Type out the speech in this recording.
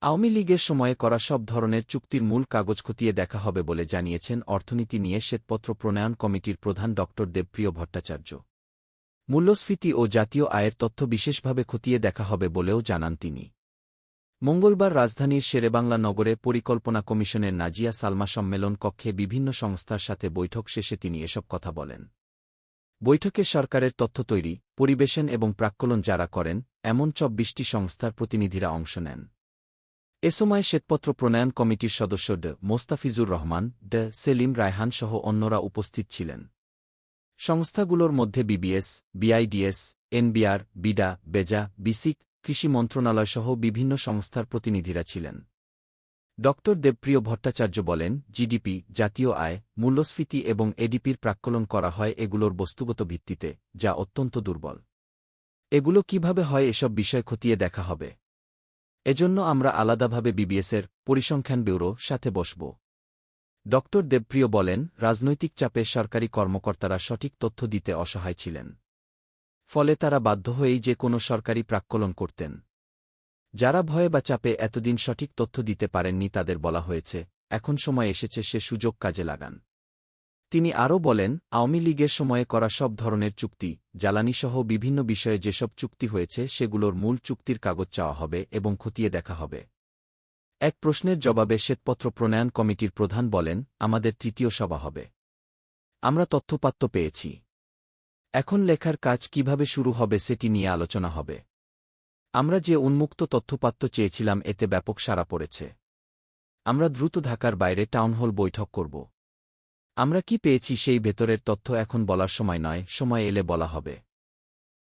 আওয়ামী লীগের সময়ে করা সব ধরনের চুক্তির মূল কাগজ খতিয়ে দেখা হবে বলে জানিয়েছেন অর্থনীতি নিয়ে শ্বেতপত্র প্রণয়ন কমিটির প্রধান ড দেবপ্রিয় ভট্টাচার্য। মূল্যস্ফীতি ও জাতীয় আয়ের তথ্য বিশেষভাবে খতিয়ে দেখা হবে বলেও জানান তিনি। মঙ্গলবার রাজধানীর শেরেবাংলা নগরে পরিকল্পনা কমিশনের নাজিয়া সালমা সম্মেলন কক্ষে বিভিন্ন সংস্থার সাথে বৈঠক শেষে তিনি এসব কথা বলেন। বৈঠকে সরকারের তথ্য তৈরি, পরিবেশন এবং প্রাক্কলন যারা করেন, এমন ২৪টি সংস্থার প্রতিনিধিরা অংশ নেন। এ সময় শ্বেতপত্র প্রণয়ন কমিটির সদস্য মোস্তাফিজুর রহমান, সেলিম রায়হান সহ অন্যরা উপস্থিত ছিলেন। সংস্থাগুলোর মধ্যে বিবিএস, বিআইডিএস, এনবিআর, বিডা, বেজা, বিসিক, কৃষি মন্ত্রণালয়সহ বিভিন্ন সংস্থার প্রতিনিধিরা ছিলেন। ড দেবপ্রিয় ভট্টাচার্য বলেন, জিডিপি, জাতীয় আয়, মূল্যস্ফীতি এবং এডিপির প্রাক্কলন করা হয় এগুলোর বস্তুগত ভিত্তিতে, যা অত্যন্ত দুর্বল। এগুলো কিভাবে হয় এসব বিষয় খতিয়ে দেখা হবে। এজন্য আমরা আলাদাভাবে বিবিএসের পরিসংখ্যান ব্যুরো সাথে বসব। ড দেবপ্রিয় বলেন, রাজনৈতিক চাপে সরকারি কর্মকর্তারা সঠিক তথ্য দিতে অসহায় ছিলেন। ফলে তারা বাধ্য হয়েই যে কোনো সরকারি প্রাক্কলন করতেন। যারা ভয়ে বা চাপে এতদিন সঠিক তথ্য দিতে পারেননি তাদের বলা হয়েছে, এখন সময় এসেছে সে সুযোগ কাজে লাগান। তিনি আরও বলেন, আওয়ামী লীগের সময়ে করা সব ধরনের চুক্তি, জ্বালানিসহ বিভিন্ন বিষয়ে যেসব চুক্তি হয়েছে সেগুলোর মূল চুক্তির কাগজ চাওয়া হবে এবং খতিয়ে দেখা হবে। এক প্রশ্নের জবাবে শ্বেতপত্র প্রণয়ন কমিটির প্রধান বলেন, আমাদের তৃতীয় সভা হবে। আমরা তথ্যপাত্য পেয়েছি। এখন লেখার কাজ কিভাবে শুরু হবে সেটি নিয়ে আলোচনা হবে। আমরা যে উন্মুক্ত তথ্যপাত্য চেয়েছিলাম এতে ব্যাপক সাড়া পড়েছে। আমরা দ্রুত ঢাকার বাইরে টাউনহল বৈঠক করব। আমরা কি পেয়েছি সেই ভেতরের তথ্য এখন বলার সময় নয়, সময় এলে বলা হবে।